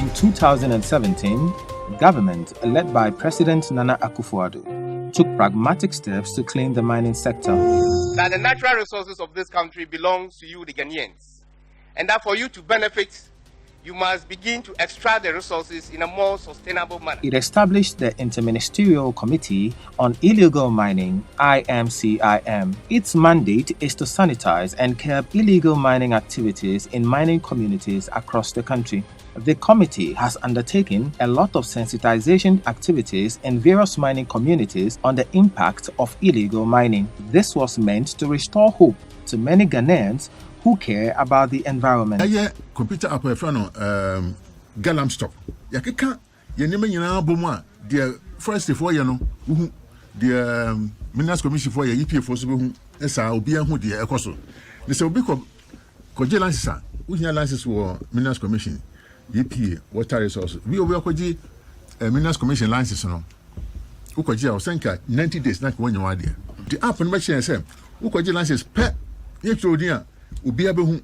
From 2017, government, led by President Nana Akufo-Addo, took pragmatic steps to clean the mining sector. That the natural resources of this country belongs to you, the Ghanaians, and that for you to benefit, you must begin to extract the resources in a more sustainable manner. It established the Interministerial Committee on Illegal Mining, IMCIM. Its mandate is to sanitize and curb illegal mining activities in mining communities across the country. The committee has undertaken a lot of sensitization activities in various mining communities on the impact of illegal mining. This was meant to restore hope to many Ghanaians who care about the environment. Computer app Galamsay. Yakeka yenema nyina bomu the forest for ye no the Minerals Commission for ye EPA for so hu esa obi hu de ekoso. Ne se obi ko license a unya license for Minerals Commission EPA water resource. We obi akoji Minerals Commission license no. Ukoji o senka 90 days na ko nyawa de. The app no mention say ukoji license pe ye trodian obi abehu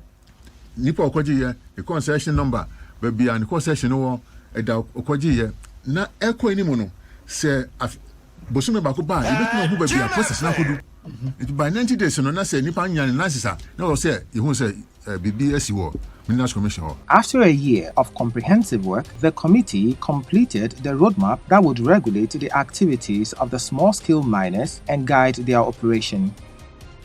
nipa okoji ye the concession number baby and concession no eda okoji ye na eko enimu no se bosume ba ko ba e betuma hu baby process na kodu it by 90 days no na se nipa nya na sisa na o se e hu se bibi asiwo Minerals Commission. After a year of comprehensive work, the committee completed the roadmap that would regulate the activities of the small-scale miners and guide their operation.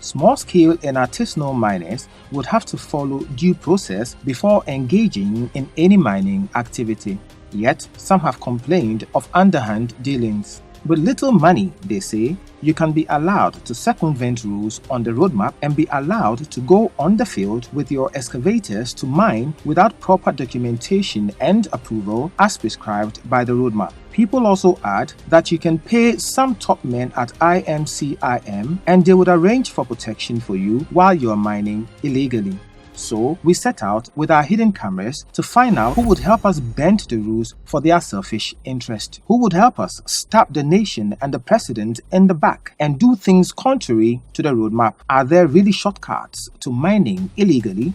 Small-scale and artisanal miners would have to follow due process before engaging in any mining activity. Yet, some have complained of underhand dealings. With little money, they say, you can be allowed to circumvent rules on the roadmap and be allowed to go on the field with your excavators to mine without proper documentation and approval as prescribed by the roadmap. People also add that you can pay some top men at IMCIM and they would arrange for protection for you while you are mining illegally. So, we set out with our hidden cameras to find out who would help us bend the rules for their selfish interest, who would help us stab the nation and the president in the back and do things contrary to the roadmap. Are there really shortcuts to mining illegally?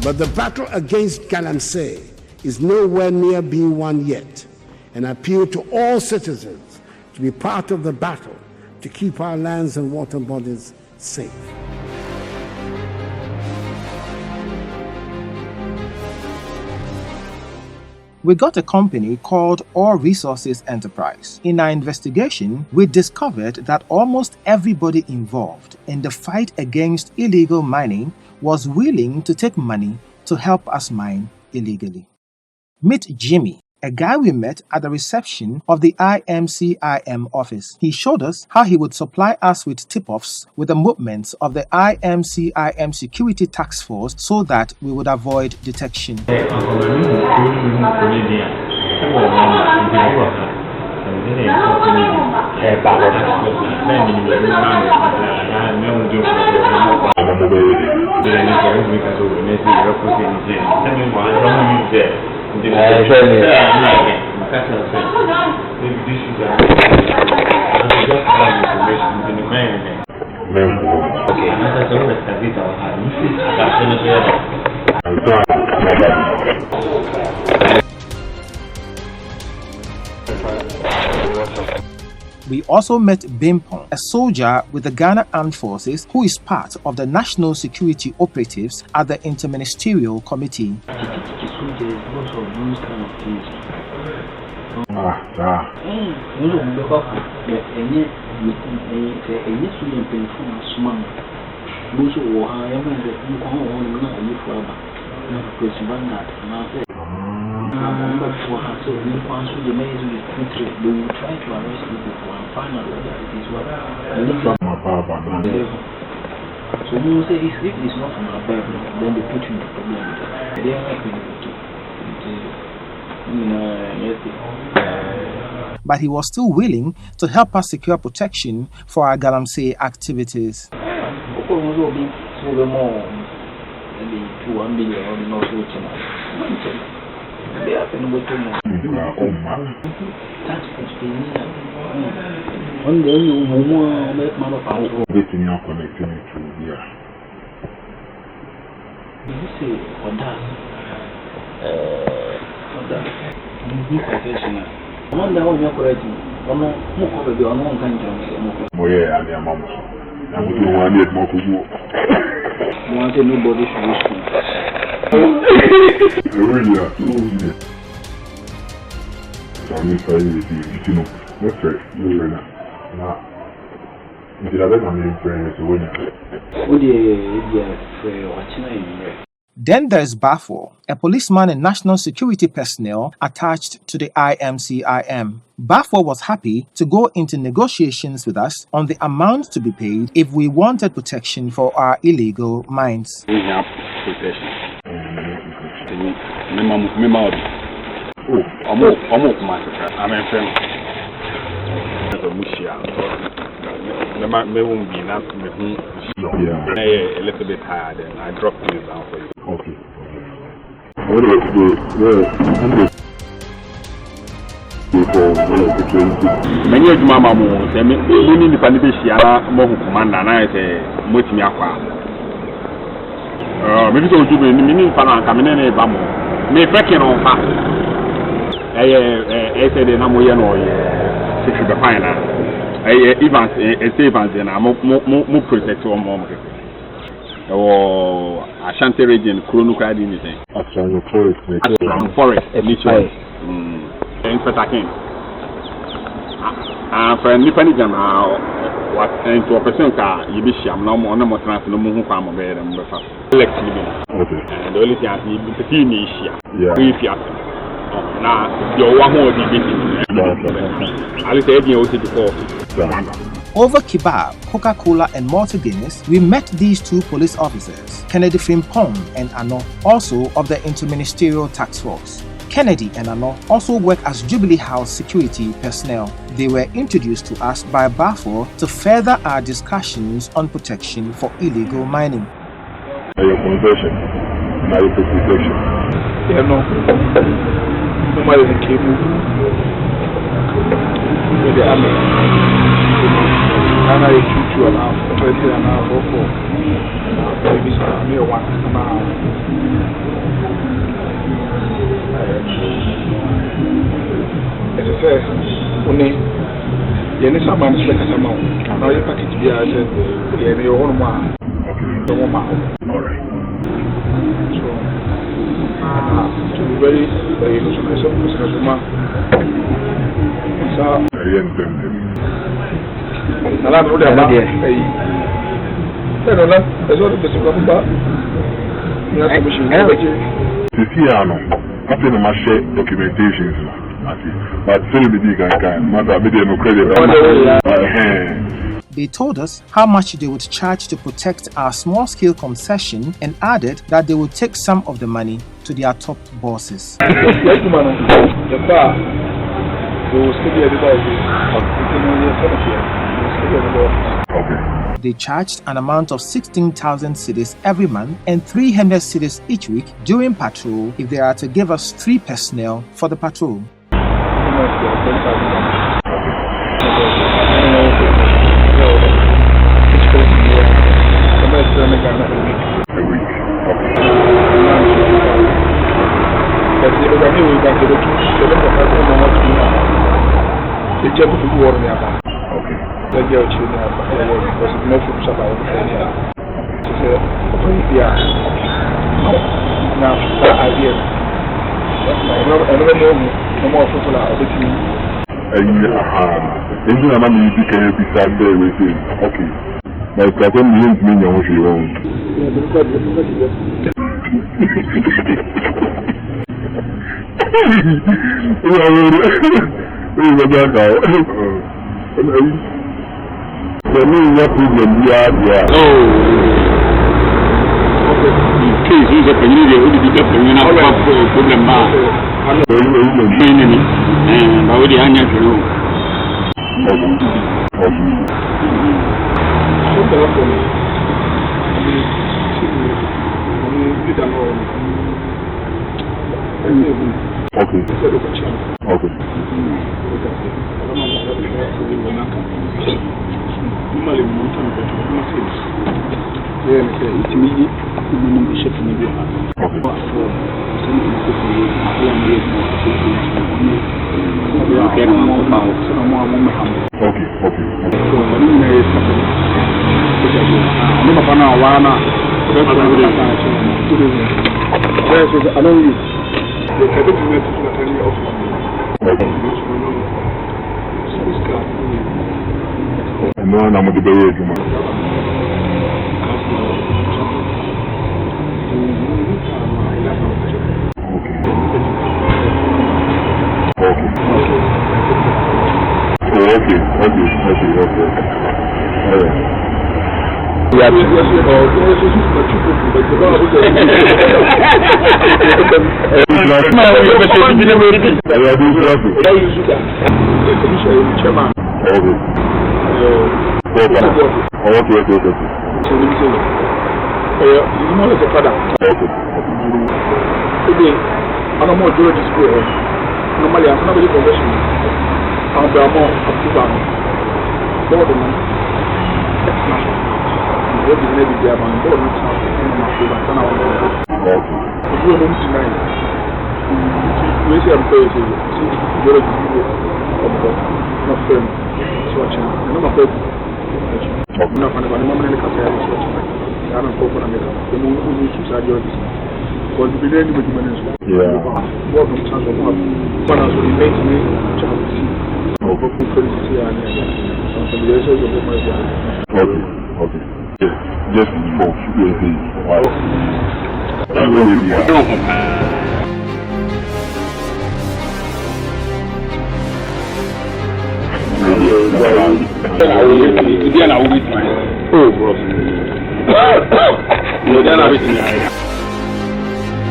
But the battle against Galamsay is nowhere near being won yet, and I appeal to all citizens to be part of the battle to keep our lands and water bodies safe. We got a company called Ore Resources Enterprise. In our investigation, we discovered that almost everybody involved in the fight against illegal mining was willing to take money to help us mine illegally. Meet Jimmy, a guy we met at the reception of the IMCIM office. He showed us how he would supply us with tip-offs with the movements of the IMCIM security task force so that we would avoid detection. We also met Bimpong, a soldier with the Ghana Armed Forces who is part of the National Security Operatives at the Interministerial Committee. So you say if it's not from our Bible, then they put you in the problem with that. They are not going to. But he was still willing to help us secure protection for our Galamsay activities. On the more make man of our Getting you connecting it to here. you say for that professional. One day when you're correct, on no more baby on one kind of Oh, yeah, and your mom. I would do one yet more to go. want nobody should listen. Really, I'm sorry, you know, that's right. You're right now. Did I bet on the friend as a winner? What do you watching? Then there's Bafo, a policeman and national security personnel attached to the IMCIM. Bafo was happy to go into negotiations with us on the amount to be paid if we wanted protection for our illegal mines. We have protection. Almost my I'm a friend. May won't be enough to me. A little bit tired and I dropped things down for you. Okay. Many of my mamma say, we need the Panibishiana, Mohu Commander, and I say, Mutimiakwa. Maybe so to be in the mini Pana coming in a bamo. May pecking on fast. I said, Namoyano, Sister Bapina. Evans, Evans, and I'm more protected on mom. Or Ashanti region, Chronocrad in the same. Forest, nature. In Patakin. For a Nippanigan, what into a person car, you be sham, no more trans, no more farm of bed and breakfast. And the only thing I see is the team is here. Now, your one more I'll say you also to Over kebab, Coca-Cola and Malta Guinness, we met these two police officers, Kennedy Frimpong and Ano, also of the Interministerial Task Force. Kennedy and Ano also work as Jubilee House security personnel. They were introduced to us by Bafo to further our discussions on protection for illegal mining. Your conversion, now your protection. Yeah, no. Nobody in cable. With the army. And I shoot you around, especially an hour or four. Maybe some near one now. As I said, only Yenny someone is like a amount. Now you package be as a your own one. The woman. All right. So, to be very myself, so, I don't know that. I don't know. There's all the best about after the marché documentations, but still be credit. They told us how much they would charge to protect our small-scale concession and added that they would take some of the money to their top bosses. They charged an amount of 16,000 cedis every month and 300 cedis each week during patrol if they are to give us 3 personnel for the patrol. Okay. Okay. No, I'm going to be able to.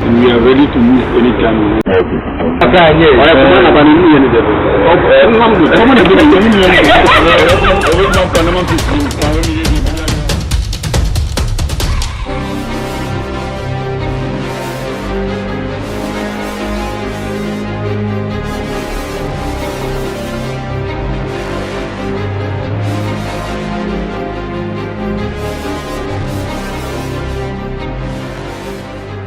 We are ready to move anytime.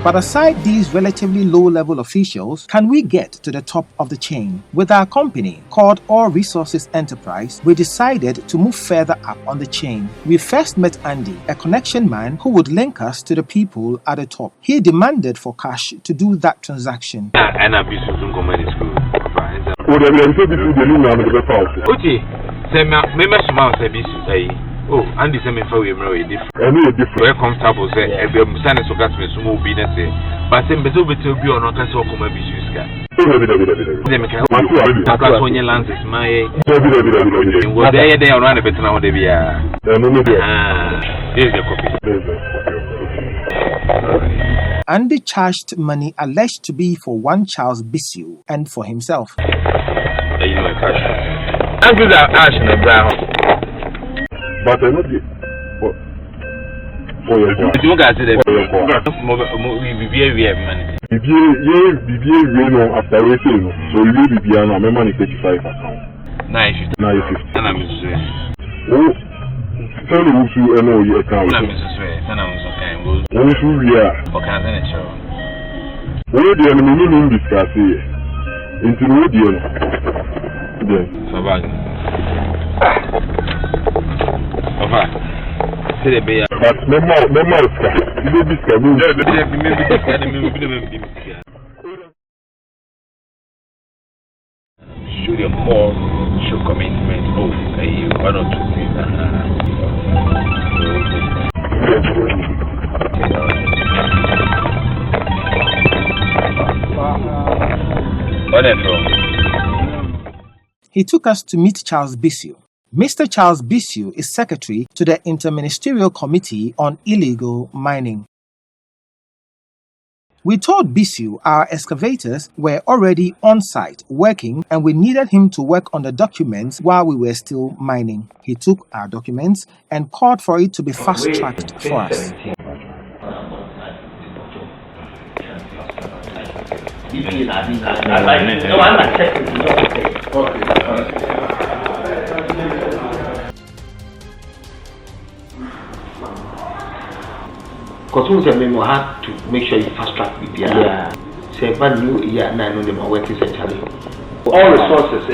But aside these relatively low-level officials, can we get to the top of the chain? With our company, called All Resources Enterprise, we decided to move further up on the chain. We first met Andy, a connection man who would link us to the people at the top. He demanded for cash to do that transaction. Oh, Andy said me for we different. Very comfortable say every Sunday so got me small be that say. But say beto beto be on ka so come be use ka. Dem ka o when your lands is my what they around the better now they be here's the copy. Andy charged money alleged to be for one Charles Bissell and for himself. You know cash. And do that ash in the brown. But I know the you guys say that we have money. After waiting, so you will be on my money 35 account. 950. And I'm oh, tell me who you know your account. I'm okay. Who we are. Okay, then it's sure. Where the enemy discuss here? Into the so bad. But should a more show commitment. Oh, one or two things. He took us to meet Charles Bissell. Mr. Charles Bissell is secretary to the Interministerial Committee on Illegal Mining. We told Bissell our excavators were already on site working and we needed him to work on the documents while we were still mining. He took our documents and called for it to be fast-tracked for us. Because we have to make sure you fast track with the say, but you, and I know them are working centrally. All resources,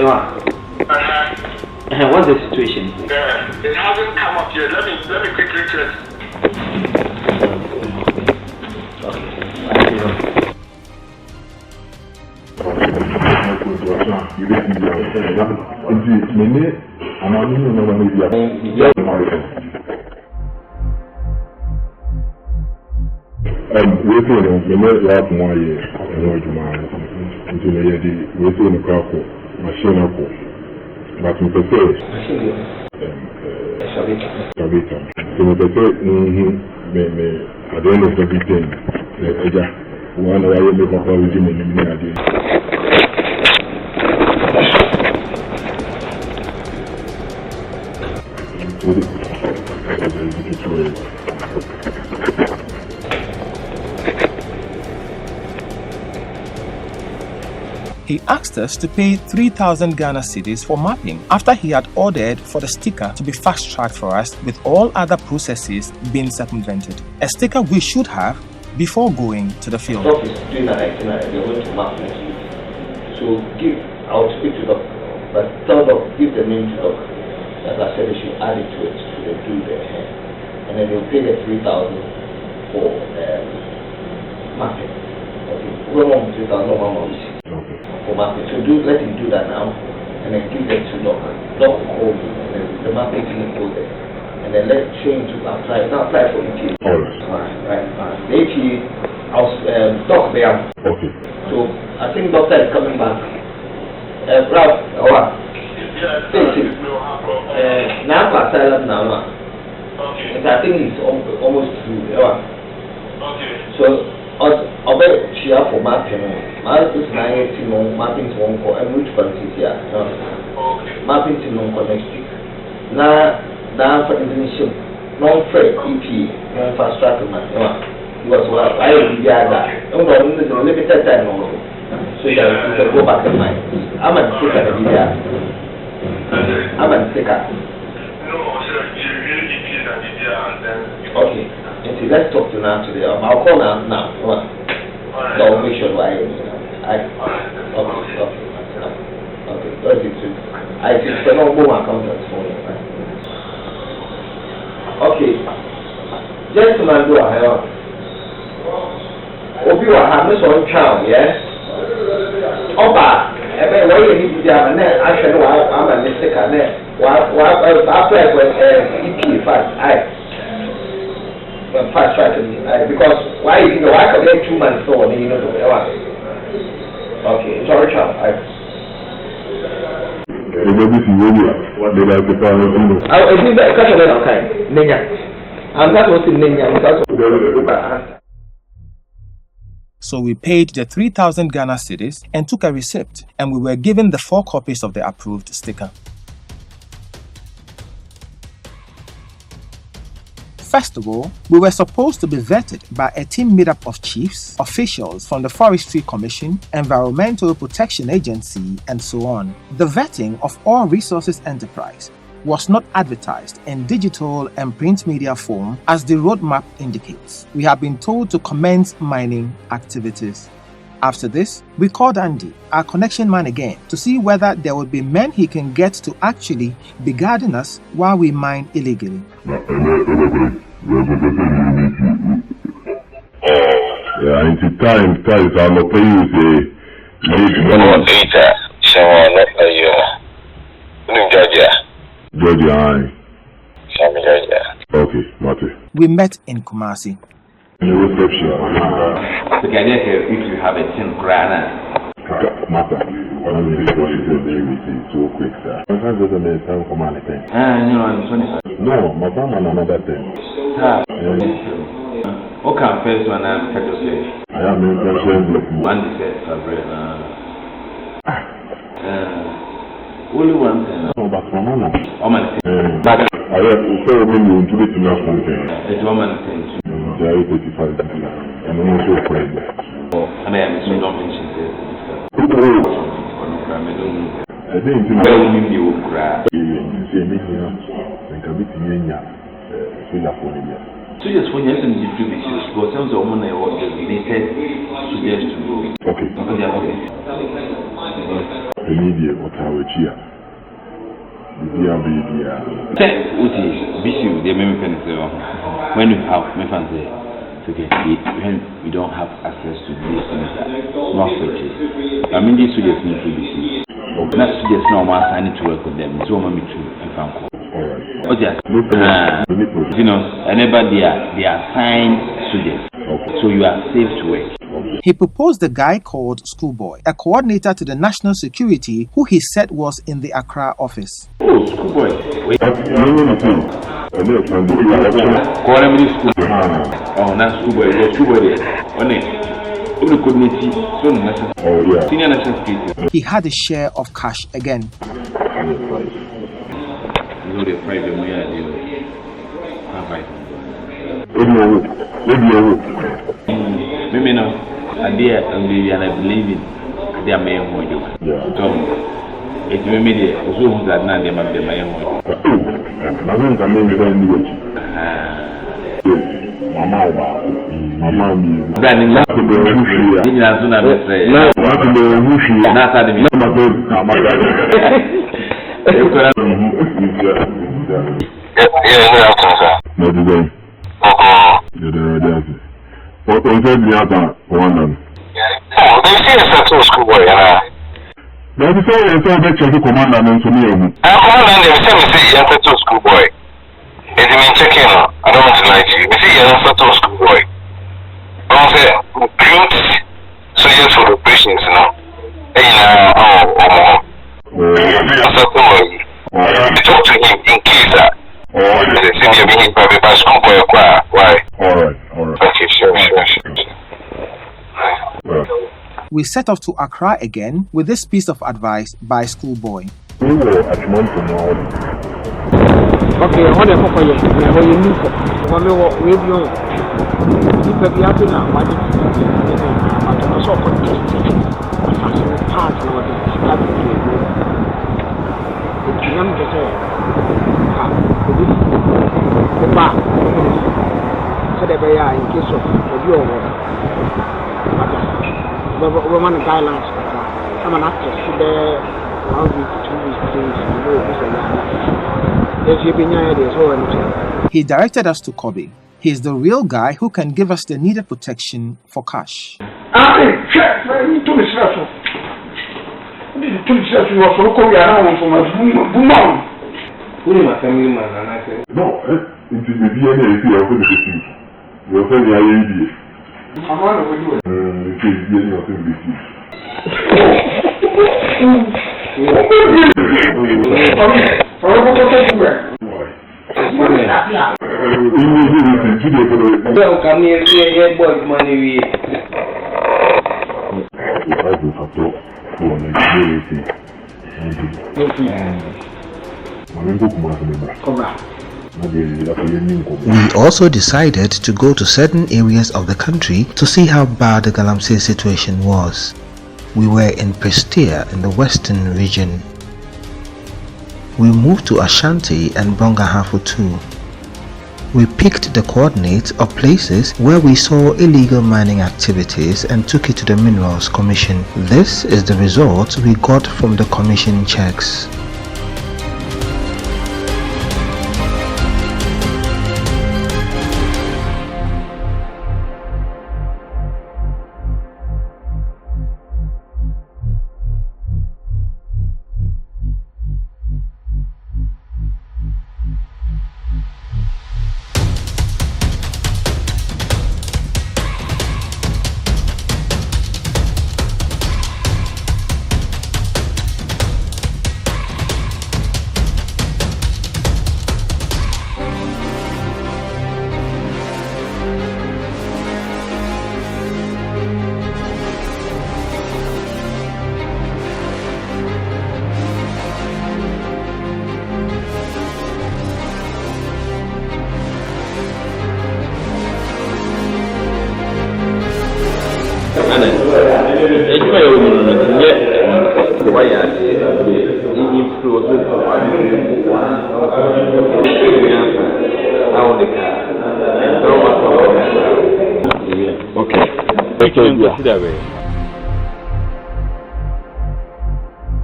what's the situation? It hasn't come up yet. Let me quickly check. But we prefer Sabita. So we prefer at the end of everything, one way make up our regime in He asked us to pay 3,000 Ghana cedis for mapping after he had ordered for the sticker to be fast-tracked for us with all other processes being circumvented. A sticker we should have before going to the field. Doc is doing an itinerary, they're going to map next week. So I'll speak to Doc, but tell Doc, give the name to Doc. As I said, they should add it to it, so they do the hair. And then they'll pay the 3,000 for mapping. Okay, we want 3,000, no one more. For mapping. So let him do that now, and then give them to Doc. Doc will call me, and then the mapping team will go there. And then let train to apply. Now apply for ETA. Right. The ETA, Doc there. Okay. So I think doctor is coming back. Ralph, now for asylum now. Okay. And I think it's almost through. Okay. So I'll bet she have for mapping. Mapping is 9 mapping to one for and which country here. Okay. Mapping to non next week. Now for Indonesia, non-freight EP, non-fast track man. Because I will be that. I'm going to limited time also. So you can go back in mind. I'm a sticker the video. I'm a sticker. No, sir, you really EP that video and then. Okay. See, let's talk to now today. I'll call now. So I'll make sure okay. That's it too. I think the number one accountants for you. Okay. Gentlemen, do I have? Obi wa ha me so ntwa yes. Oba, ebe wo ye ni bia na ahwe no wa ama ne sika na wa apply for EP fast fast track because why you know I can get 2 months so you know okay sorry child I think that question is okay nenya and that was in nenya So we paid the 3,000 Ghana cedis and took a receipt, and we were given the 4 copies of the approved sticker. First of all, we were supposed to be vetted by a team made up of chiefs, officials from the Forestry Commission, Environmental Protection Agency, and so on. The vetting of All Resources Enterprise was not advertised in digital and print media form as the roadmap indicates. We have been told to commence mining activities. After this, we called Andy, our connection man again, to see whether there would be men he can get to actually be guarding us while we mine illegally. Into time, I'm not paying you. Georgia. Okay, Mate. We met in Kumasi. In the reception. The idea here, if you have a 10 grand. Matter. One of the questions so quick, sir. My friend doesn't make time for money. No, my family another thing. Okay, first one I'm Petrus. I am in question. One says only one thing. No, but for Mama. But I have so many to it enough something. It's one thing. There is 85. And I'm also afraid. And I am so don't mention. So yes, when you're in different issues, but some of the women are related suggest to go. Okay. The media or how it's here. When you have when we don't have access to these things, not searches. I mean, these suggest need to be seen. Not suggest no one signing to work with them. So, mommy, too, and Franco. You know, anybody they are signed suggest. So, you are safe to work. He proposed the guy called Schoolboy, a coordinator to the national security who he said was in the Accra office. Oh, Schoolboy. Wait. Oh, not Schoolboy. Schoolboy there. He had a share of cash again. I believe in their main module. So, it's immediate. Also, that now they might be my own. What was the other one? Oh, they see a schoolboy. They say it's a better commander than to me. I'm commander, they say, yes, a schoolboy. It's been checking. I don't want to lie to you. You see, yes, a schoolboy. I say, recruit soldiers for operations, you know. You talk to him in case that. They say you're being hit by schoolboy. Why? Alright. Okay, sure. We set off to Accra again with this piece of advice by Schoolboy. Okay, what the fuck are you? What you need? What you want? We do. You can be happy now. Why did you do it? I'm not so contested. I'm so hard to what it's happening to you. I'm just saying. So they be in case of your woman guidelines. I'm an actress. Today, 1 week, 2 weeks, 3 weeks. He directed us to Kobe. He is the real guy who can give us the needed protection for cash. No, it's the DNA if you are going to see. You're saying the IAD. I'm on the way. It's the DNA of the We also decided to go to certain areas of the country to see how bad the Galamsay situation was. We were in Prestea in the western region. We moved to Ashanti and Brongahafu too. We picked the coordinates of places where we saw illegal mining activities and took it to the Minerals Commission. This is the result we got from the commission checks.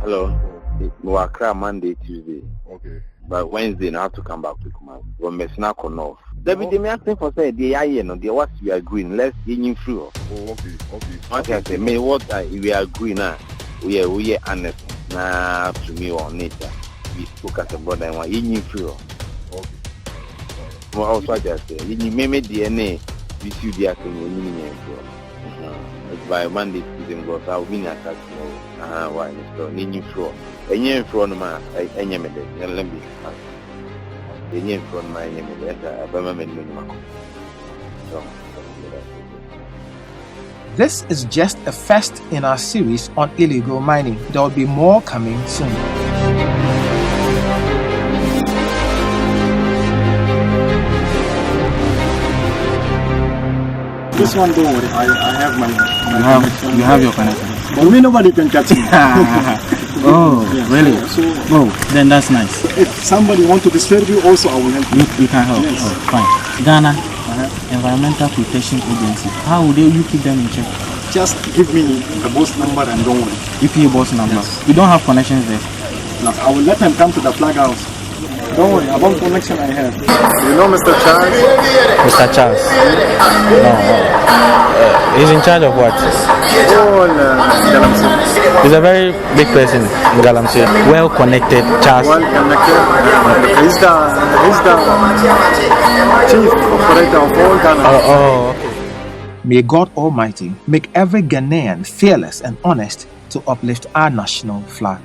Hello. Wakra Monday, Tuesday. Okay. But Wednesday, I have to come back to Kumasi. We're messing up on off. David, me asking for say the IE no, the what we are agreeing. Let's get in through. Oh, okay. What I say, me what we are agreeing now. We are honest. Nah, to me on nature. We spoke as a brother and one in through. Okay. Well, also I just say, you may make DNA. We see the acting in by Monday, Tuesday, goes out. We not touch no. Why? So, in through. Any from my any minute, let me any from my This is just a first in our series on illegal mining. There will be more coming soon. This one, don't worry. I have my you have your connection. But we nobody can catch me. Oh, yeah, really? So, then that's nice. If somebody want to disturb you, also I will help you. You can help. Yes. Oh, fine. Ghana Environmental Protection Agency. How would you keep them in check? Just give me the boss number and don't worry. EPA boss number. Yes. You don't have connections there. No, I will let them come to the flag house. Don't worry about connection I have. You know Mr. Charles? Mr. Charles? No. He's in charge of what? Galamsay. He's a very big person in Galamsay. Well connected, Charles. Well connected. He's the chief operator of all Ghana. Okay. May God Almighty make every Ghanaian fearless and honest to uplift our national flag.